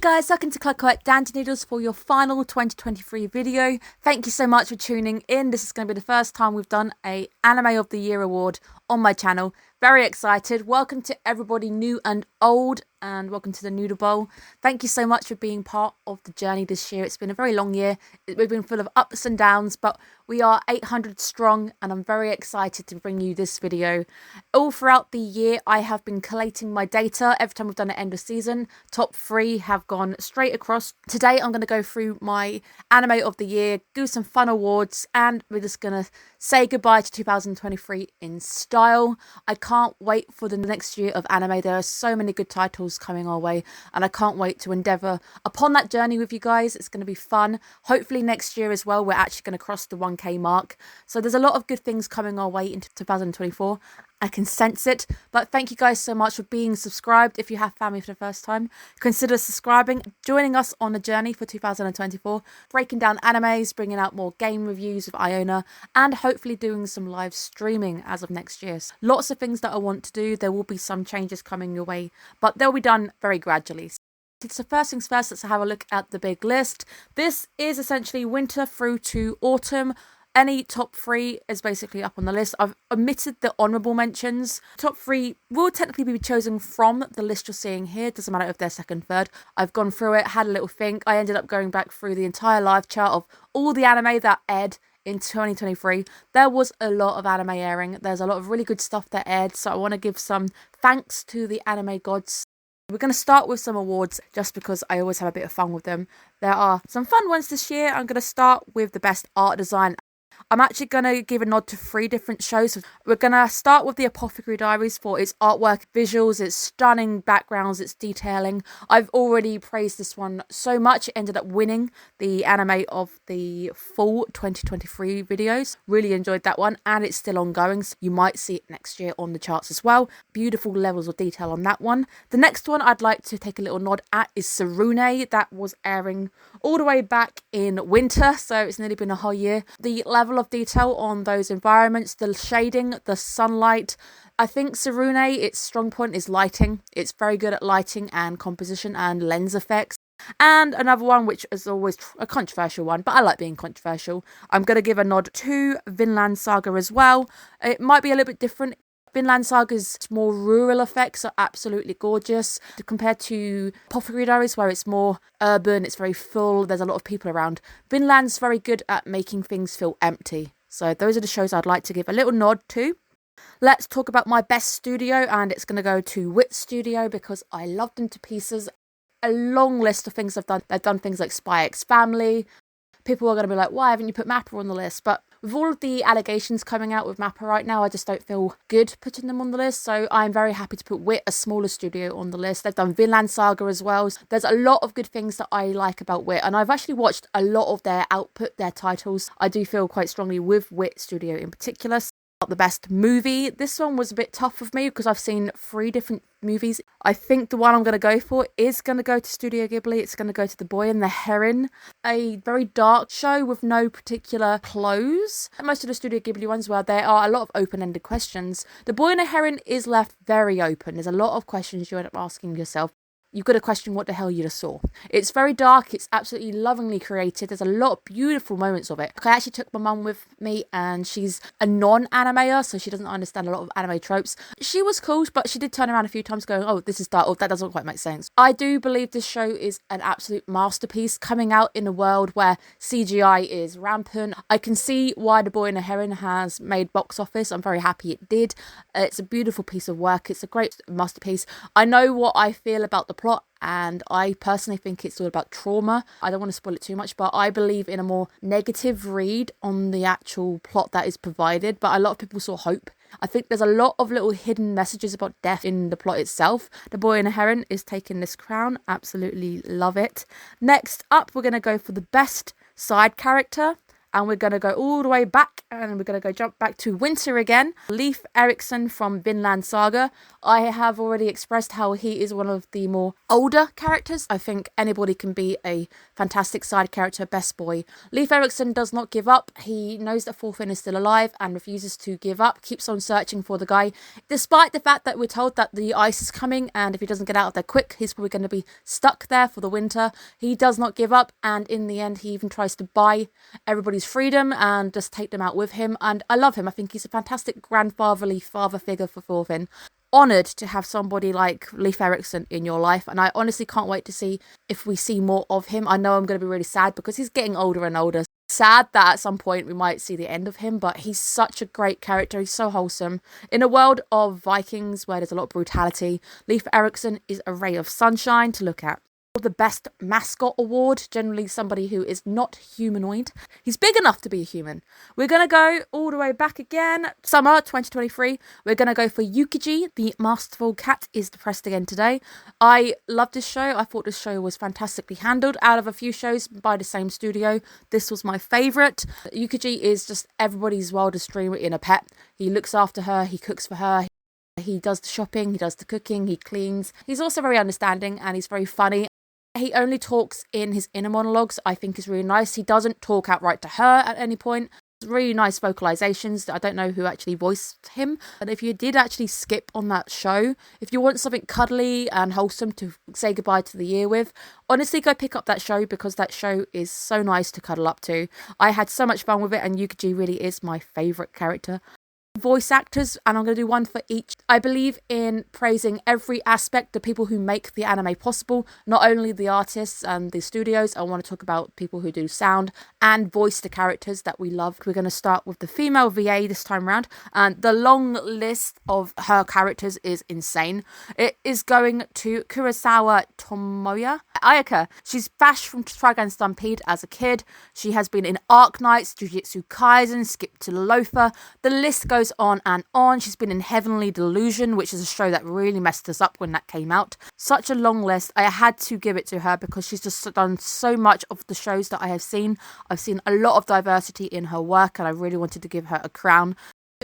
guys, welcome to Clockwork Noodles for your final 2023 video. Thank you so much for tuning in. This is going to be the first time we've done a Anime of the Year award on my channel. Very excited. Welcome to everybody new and old, and welcome to the Noodle Bowl. Thank you so much for being part of the journey this year. It's been a very long year. We've been full of ups and downs, but we are 800 strong, and I'm very excited to bring you this video. All throughout the year, I have been collating my data. Every time we've done an end of season, top 3 have gone straight across. Today, I'm going to go through my Anime of the Year, do some fun awards, and we're just going to say goodbye to 2023 in style. I can't wait for the next year of anime. There are so many good titles coming our way, and I can't wait to endeavour upon that journey with you guys. It's going to be fun. Hopefully next year as well, we're actually going to cross the 1K mark. So there's a lot of good things coming our way into 2024. I can sense it, but thank you guys so much for being subscribed. If you have family for the first time, consider subscribing, joining us on the journey for 2024, breaking down animes, bringing out more game reviews with Iona, and hopefully doing some live streaming as of next year. So lots of things that I want to do. There will be some changes coming your way, but they'll be done very gradually. So first things first, let's have a look at the big list. This is essentially winter through to autumn. Any top 3 is basically up on the list. I've omitted the honourable mentions. Top 3 will technically be chosen from the list you're seeing here. It doesn't matter if they're second, third. I've gone through it, had a little think. I ended up going back through the entire live chart of all the anime that aired in 2023. There was a lot of anime airing. There's a lot of really good stuff that aired. So I want to give some thanks to the anime gods. We're going to start with some awards just because I always have a bit of fun with them. There are some fun ones this year. I'm going to start with the best art design. I'm actually going to give a nod to 3 different shows. We're going to start with the Apothecary Diaries for its artwork, visuals, its stunning backgrounds, its detailing. I've already praised this one so much. It ended up winning the anime of the full 2023 videos. Really enjoyed that one, and it's still ongoing, so you might see it next year on the charts as well. Beautiful levels of detail on that one. The next one I'd like to take a little nod at is Sarune. That was airing all the way back in winter, so it's nearly been a whole year. The level of detail on those environments, the shading, the sunlight. I think Sarune, its strong point is lighting. It's very good at lighting and composition and lens effects. And another one, which is always a controversial one, but I like being controversial. I'm going to give a nod to Vinland Saga as well. It might be a little bit different. Vinland Saga's more rural effects are absolutely gorgeous compared to Apothecary Diaries, where it's more urban, it's very full, there's a lot of people around. Vinland's very good at making things feel empty. So those are the shows I'd like to give a little nod to. Let's talk about my best studio, and it's going to go to Wit Studio because I love them to pieces. A long list of things they've done. They've done things like Spy X Family. People are going to be like, why haven't you put Mappa on the list? But with all of the allegations coming out with Mappa right now, I just don't feel good putting them on the list. So I'm very happy to put Wit, a smaller studio, on the list. They've done Vinland Saga as well. There's a lot of good things that I like about Wit. And I've actually watched a lot of their output, their titles. I do feel quite strongly with Wit Studio in particular. The best movie. This one was a bit tough for me because I've seen 3 different movies. I think the one I'm going to go for is going to go to Studio Ghibli. It's going to go to The Boy and the Heron, a very dark show with no particular close. And most of the Studio Ghibli ones, where there are a lot of open-ended questions, The Boy and the Heron is left very open. There's a lot of questions you end up asking yourself. You've got to question what the hell you just saw. It's very dark. It's absolutely lovingly created. There's a lot of beautiful moments of it. I actually took my mum with me, and she's a non-animator, so she doesn't understand a lot of anime tropes. She was cool, but she did turn around a few times going, oh, this is dark. Oh, that doesn't quite make sense. I do believe this show is an absolute masterpiece coming out in a world where CGI is rampant. I can see why The Boy and the Heron has made box office. I'm very happy it did. It's a beautiful piece of work. It's a great masterpiece. I know what I feel about the plot, and I personally think it's all about trauma. I don't want to spoil it too much, but I believe in a more negative read on the actual plot that is provided, but a lot of people saw hope. I think there's a lot of little hidden messages about death in the plot itself. The Boy and the Heron is taking this crown. Absolutely love it. Next up, we're going to go for the best side character. And we're going to go all the way back, and we're going to go jump back to winter again. Leif Erikson from Vinland Saga. I have already expressed how he is one of the more older characters. I think anybody can be a fantastic side character, best boy. Leif Erikson does not give up. He knows that Thorfinn is still alive and refuses to give up, keeps on searching for the guy, despite the fact that we're told that the ice is coming, and if he doesn't get out of there quick, he's probably going to be stuck there for the winter. He does not give up, and in the end, he even tries to buy everybody's freedom and just take them out with him. And I love him. I think he's a fantastic grandfatherly father figure for Thorfinn. Honoured to have somebody like Leif Erikson in your life, and I honestly can't wait to see if we see more of him. I know I'm going to be really sad because he's getting older and older. Sad that at some point we might see the end of him, but he's such a great character. He's so wholesome. In a world of Vikings where there's a lot of brutality, Leif Erikson is a ray of sunshine to look at. The best mascot award, generally somebody who is not humanoid. He's big enough to be a human. We're going to go all the way back again. Summer 2023. We're going to go for Yukiji. The masterful cat is depressed again today. I love this show. I thought this show was fantastically handled. Out of a few shows by the same studio, this was my favourite. Yukiji is just everybody's wildest dream in a pet. He looks after her. He cooks for her. He does the shopping. He does the cooking. He cleans. He's also very understanding, and he's very funny. He only talks in his inner monologues. I think is really nice. He doesn't talk outright to her at any point. Really nice vocalizations. I don't know who actually voiced him, but if you did actually skip on that show, if you want something cuddly and wholesome to say goodbye to the year with, honestly go pick up that show, because that show is so nice to cuddle up to. I had so much fun with it, and Yukiji really is my favourite character. Voice actors, and I'm going to do one for each. I believe in praising every aspect, the people who make the anime possible, not only the artists and the studios. I want to talk about people who do sound and voice the characters that we love. We're going to start with the female VA this time around, and the long list of her characters is insane. It is going to Kurosawa Tomoya Ayaka. She's Bash from Trigun Stampede as a kid. She has been in Arc Knights, Jujutsu Kaisen, Skip to Loafer. The list goes on and on. She's been in Heavenly Delusion, which is a show that really messed us up when that came out. Such a long list. I had to give it to her because she's just done so much of the shows that I have seen. I've seen a lot of diversity in her work, and I really wanted to give her a crown.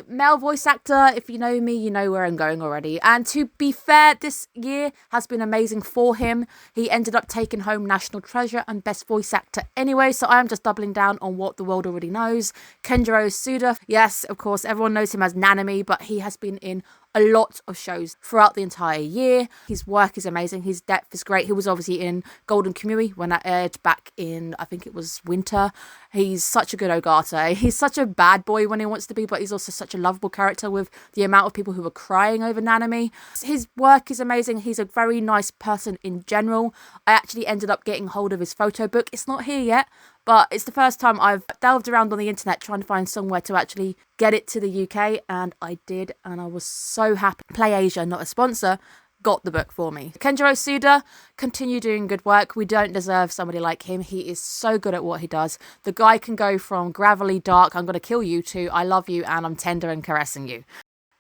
Male voice actor, if you know me, you know where I'm going already. And to be fair, this year has been amazing for him. He ended up taking home National Treasure and Best Voice Actor anyway, so I am just doubling down on what the world already knows. Kenjiro Suda, yes, of course, everyone knows him as Nanami, but he has been in a lot of shows throughout the entire year. His work is amazing. His depth is great. He was obviously in Golden Kamui when that aired back in, I think it was winter. He's such a good Ogata. He's such a bad boy when he wants to be, but he's also such a lovable character with the amount of people who are crying over Nanami. His work is amazing. He's a very nice person in general. I actually ended up getting hold of his photo book. It's not here yet, but it's the first time I've delved around on the internet trying to find somewhere to actually get it to the UK, and I did, and I was so happy. Play Asia, not a sponsor, got the book for me. Kenjiro Suda, continue doing good work. We don't deserve somebody like him. He is so good at what he does. The guy can go from gravelly dark, I'm going to kill you, to I love you and I'm tender and caressing you.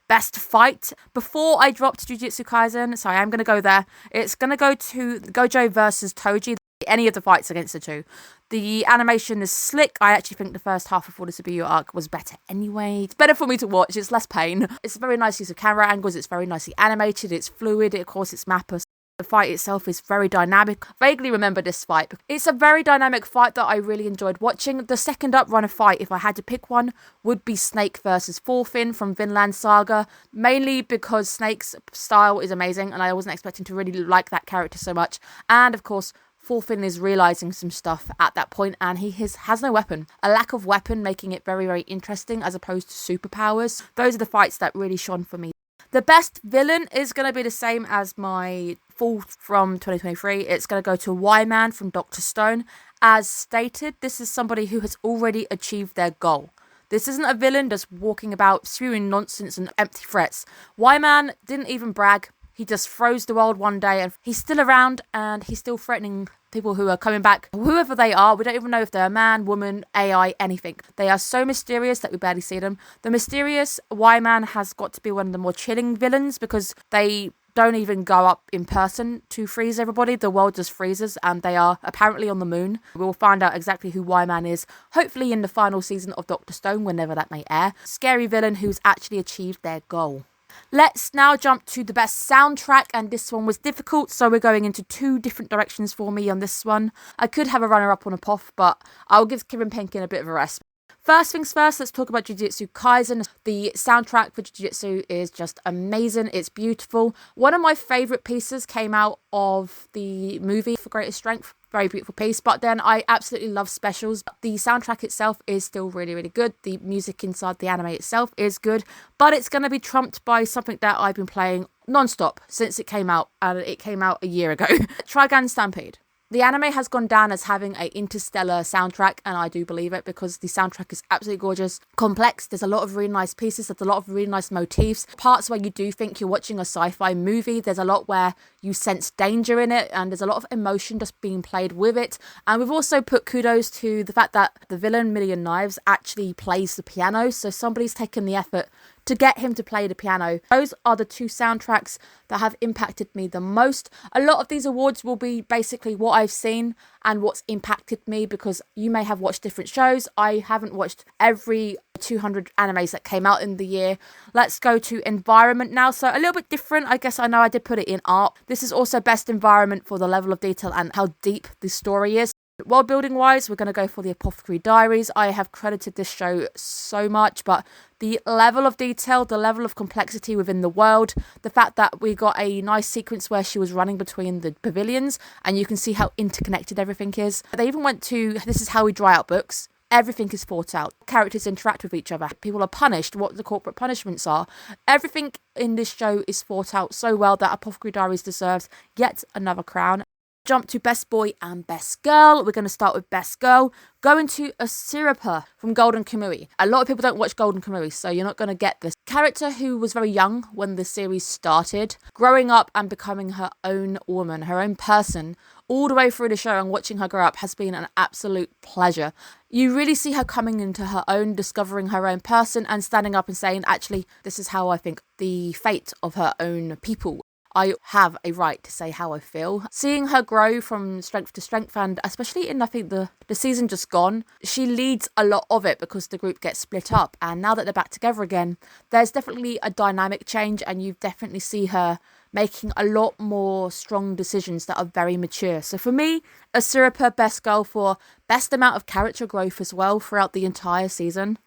Best fight. Before I dropped Jujutsu Kaisen, so I am going to go there. It's going to go to Gojo versus Toji. Any of the fights against the two. The animation is slick. I actually think the first half of the Subiu arc was better anyway. It's better for me to watch. It's less pain. It's a very nice use of camera angles. It's very nicely animated. It's fluid. Of course, it's Mappa. The fight itself is very dynamic. Vaguely remember this fight. It's a very dynamic fight that I really enjoyed watching. The second up run of fight, if I had to pick one, would be Snake versus Thorfinn from Vinland Saga. Mainly because Snake's style is amazing, and I wasn't expecting to really like that character so much. And of course, Thorfinn is realising some stuff at that point, and he has no weapon. A lack of weapon making it very, very interesting as opposed to superpowers. Those are the fights that really shone for me. The best villain is going to be the same as my fall from 2023. It's going to go to Y-Man from Dr. Stone. As stated, this is somebody who has already achieved their goal. This isn't a villain just walking about spewing nonsense and empty threats. Y-Man didn't even brag. He just froze the world one day, and he's still around, and he's still threatening people who are coming back. Whoever they are, we don't even know if they're a man, woman, AI, anything. They are so mysterious that we barely see them. The mysterious Y-Man has got to be one of the more chilling villains because they don't even go up in person to freeze everybody. The world just freezes, and they are apparently on the moon. We will find out exactly who Y-Man is, hopefully in the final season of Doctor Stone, whenever that may air. Scary villain who's actually achieved their goal. Let's now jump to the best soundtrack, and this one was difficult, so we're going into two different directions for me on this one. I could have a runner-up on a POF, but I'll give Kieran Penkin a bit of a rest. First things first, let's talk about Jujutsu Kaisen. The soundtrack for Jujutsu is just amazing. It's beautiful. One of my favourite pieces came out of the movie For Greatest Strength. Very beautiful piece. But then I absolutely love specials. The soundtrack itself is still really, really good. The music inside the anime itself is good. But it's going to be trumped by something that I've been playing non-stop since it came out. And it came out a year ago. Trigun Stampede. The anime has gone down as having an interstellar soundtrack, and I do believe it because the soundtrack is absolutely gorgeous, complex. There's a lot of really nice pieces. There's a lot of really nice motifs. Parts where you do think you're watching a sci-fi movie. There's a lot where you sense danger in it, and there's a lot of emotion just being played with it. And we've also put kudos to the fact that the villain, Million Knives, actually plays the piano. So somebody's taken the effort to get him to play the piano. Those are the two soundtracks that have impacted me the most. A lot of these awards will be basically what I've seen and what's impacted me, because you may have watched different shows. I haven't watched every 200 animes that came out in the year. Let's go to environment now. So a little bit different. I guess I know I did put it in art. This is also best environment for the level of detail and how deep the story is. World building wise, we're going to go for the Apothecary Diaries. I have credited this show so much, but the level of detail, the level of complexity within the world, the fact that we got a nice sequence where she was running between the pavilions and you can see how interconnected everything is. They even went to, this is how we dry out books. Everything is thought out. Characters interact with each other. People are punished, what the corporate punishments are. Everything in this show is thought out so well that Apothecary Diaries deserves yet another crown. Jump to Best Boy and Best Girl. We're going to start with Best Girl. Going to Asirapa from Golden Kamuy. A lot of people don't watch Golden Kamuy, so you're not going to get this. Character who was very young when the series started, growing up and becoming her own woman, her own person, all the way through the show, and watching her grow up has been an absolute pleasure. You really see her coming into her own, discovering her own person and standing up and saying, actually, this is how I think the fate of her own people. I have a right to say how I feel. Seeing her grow from strength to strength, and especially in, I think, the season just gone, she leads a lot of it because the group gets split up. And now that they're back together again, there's definitely a dynamic change, and you definitely see her making a lot more strong decisions that are very mature. So for me, Asirapa, Best Girl for best amount of character growth as well throughout the entire season.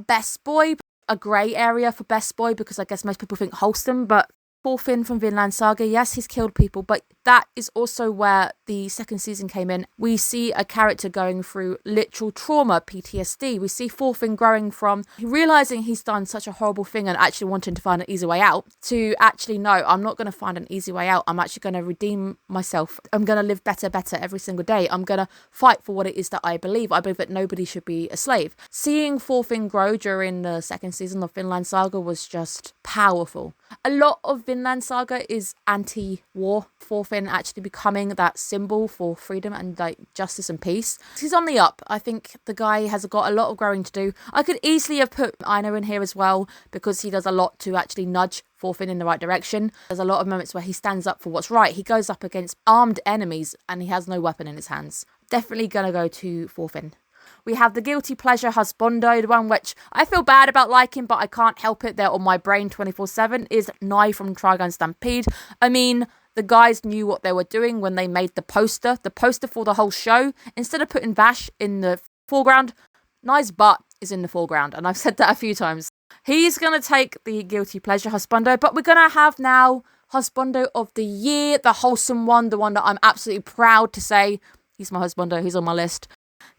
Best Boy, a grey area for Best Boy because I guess most people think wholesome, but Thorfinn from Vinland Saga, yes, he's killed people, but that is also where the second season came in. We see a character going through literal trauma, PTSD. We see Thorfinn growing from realising he's done such a horrible thing and actually wanting to find an easy way out, to actually, no, I'm not going to find an easy way out. I'm actually going to redeem myself. I'm going to live better every single day. I'm going to fight for what it is that I believe. I believe that nobody should be a slave. Seeing Thorfinn grow during the second season of Vinland Saga was just powerful. A lot of Vinland Saga is anti-war. Thorfinn actually becoming that symbol for freedom and like justice and peace. He's on the up. I think the guy has got a lot of growing to do. I could easily have put Aino in here as well because he does a lot to actually nudge Thorfinn in the right direction. There's a lot of moments where he stands up for what's right. He goes up against armed enemies and he has no weapon in his hands. Definitely gonna go to Thorfinn. We have the Guilty Pleasure Husbando, the one which I feel bad about liking, but I can't help it. They're on my brain 24/7, is Nai from Trigun Stampede. I mean, the guys knew what they were doing when they made the poster for the whole show. Instead of putting Vash in the foreground, Nai's butt is in the foreground, and I've said that a few times. He's going to take the Guilty Pleasure Husbando, but we're going to have now Husbando of the Year, the wholesome one, the one that I'm absolutely proud to say, he's my husbando, he's on my list.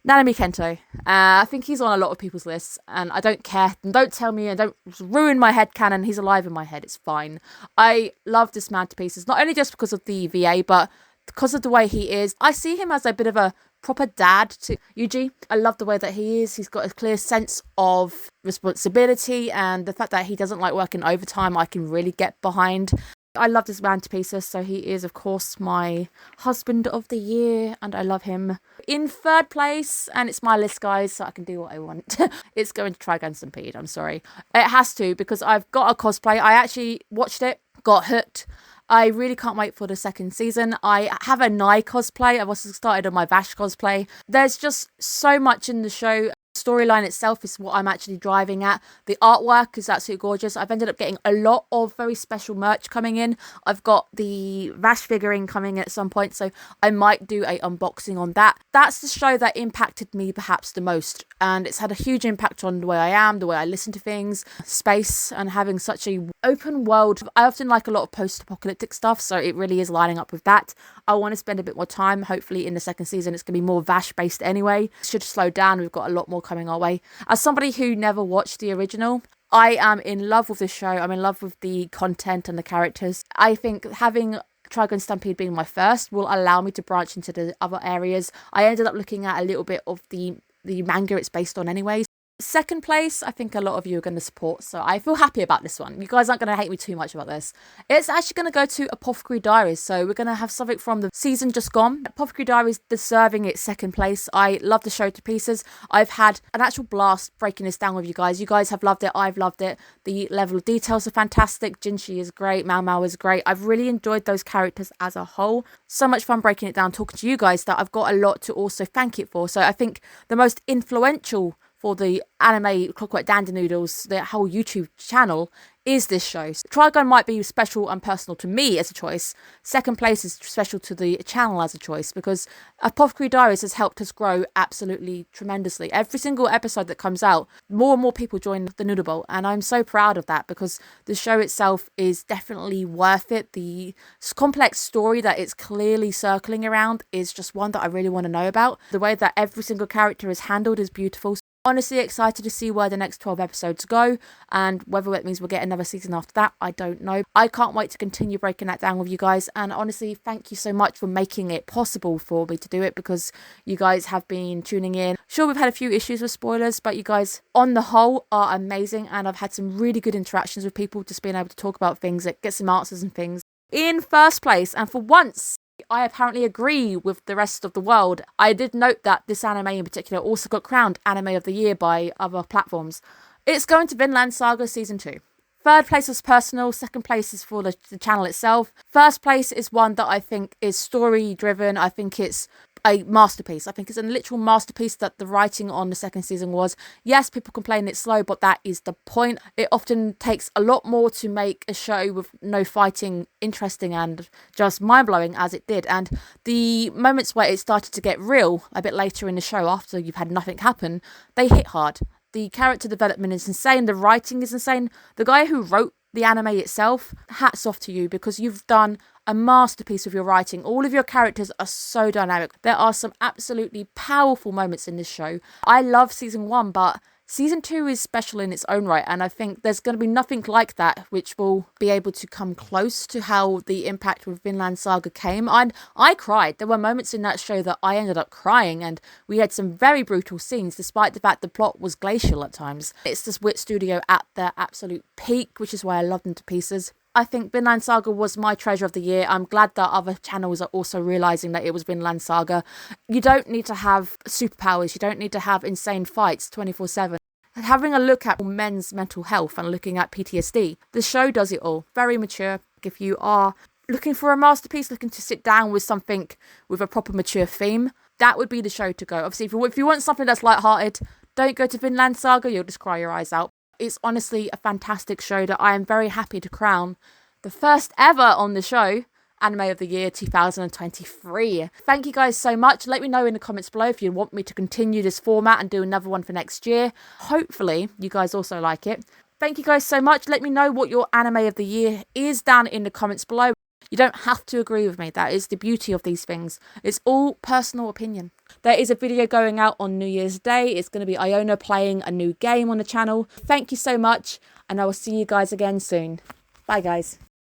Nanami Kento. I think he's on a lot of people's lists, and I don't care. And don't tell me, and don't ruin my headcanon. He's alive in my head. It's fine. I love this man to pieces, not only just because of the VA, but because of the way he is. I see him as a bit of a proper dad to Yuji. I love the way that he is. He's got a clear sense of responsibility, and the fact that he doesn't like working overtime, I can really get behind. I love this man to pieces, so he is, of course, my husband of the year, and I love him. In third place, and it's my list, guys, so I can do what I want. It's going to Trigun Stampede, I'm sorry. It has to, because I've got a cosplay. I actually watched it, got hooked. I really can't wait for the second season. I have a Nai cosplay. I've also started on my Vash cosplay. There's just so much in the show. Storyline itself is what I'm actually driving at. The artwork is absolutely gorgeous. I've ended up getting a lot of very special merch coming in. I've got the Vash figurine coming in at some point, so I might do a unboxing on that. That's the show that impacted me perhaps the most, and it's had a huge impact on the way I am, the way I listen to things, space, and having such a open world. I often like a lot of post-apocalyptic stuff, so it really is lining up with that. I want to spend a bit more time. Hopefully in the second season it's going to be more Vash based anyway. It should slow down. We've got a lot more coming our way. As somebody who never watched the original, I am in love with the show. I'm in love with the content and the characters. I think having Trigun Stampede being my first will allow me to branch into the other areas. I ended up looking at a little bit of the manga it's based on anyways. Second place, I think a lot of you are going to support, so I feel happy about this one. You guys aren't going to hate me too much about this. It's actually going to go to Apothecary Diaries, so we're going to have something from the season just gone. Apothecary Diaries deserving its second place. I love the show to pieces. I've had an actual blast breaking this down with you guys. You guys have loved it. I've loved it. The level of details are fantastic. Jinshi is great. Mao Mao is great. I've really enjoyed those characters as a whole. So much fun breaking it down, talking to you guys, that I've got a lot to also thank it for. So I think the most influential for the anime Clockwork Dandy Noodles, the whole YouTube channel, is this show. Trigun might be special and personal to me as a choice. Second place is special to the channel as a choice, because Apothecary Diaries has helped us grow absolutely tremendously. Every single episode that comes out, more and more people join the Noodle Bowl, and I'm so proud of that, because the show itself is definitely worth it. The complex story that it's clearly circling around is just one that I really want to know about. The way that every single character is handled is beautiful. Honestly excited to see where the next 12 episodes go, and whether it means we'll get another season after that, I don't know. I can't wait to continue breaking that down with you guys, and honestly, thank you so much for making it possible for me to do it, because you guys have been tuning in. Sure, we've had a few issues with spoilers, but you guys on the whole are amazing, and I've had some really good interactions with people, just being able to talk about things, get some answers and things. In first place, and for once, I apparently agree with the rest of the world. I did note that this anime in particular also got crowned Anime of the Year by other platforms. It's going to Vinland Saga Season 2. Third place was personal, second place is for the channel itself. First place is one that I think is story driven. I think it's a masterpiece. I think it's a literal masterpiece that the writing on the second season was. Yes, people complain it's slow, but that is the point. It often takes a lot more to make a show with no fighting interesting and just mind-blowing as it did. And the moments where it started to get real a bit later in the show, after you've had nothing happen, they hit hard. The character development is insane. The writing is insane. The guy who wrote the anime itself, hats off to you, because you've done a masterpiece with your writing. All of your characters are so dynamic. There are some absolutely powerful moments in this show. I love season 1, but season 2 is special in its own right, and I think there's going to be nothing like that which will be able to come close to how the impact with Vinland Saga came. And I cried. There were moments in that show that I ended up crying, and we had some very brutal scenes, despite the fact the plot was glacial at times. It's this Wit Studio at their absolute peak, which is why I love them to pieces. I think Vinland Saga was my treasure of the year. I'm glad that other channels are also realising that it was Vinland Saga. You don't need to have superpowers. You don't need to have insane fights 24/7. Having a look at men's mental health and looking at PTSD, the show does it all. Very mature. If you are looking for a masterpiece, looking to sit down with something with a proper mature theme, that would be the show to go. Obviously, if you want something that's lighthearted, don't go to Vinland Saga. You'll just cry your eyes out. It's honestly a fantastic show that I am very happy to crown the first ever on the show Anime of the Year 2023. Thank you guys so much. Let me know in the comments below if you want me to continue this format and do another one for next year. Hopefully you guys also like it. Thank you guys so much. Let me know what your Anime of the Year is down in the comments below. You don't have to agree with me. That is the beauty of these things. It's all personal opinion. There is a video going out on New Year's Day. It's going to be Iona playing a new game on the channel. Thank you so much, and I will see you guys again soon. Bye, guys.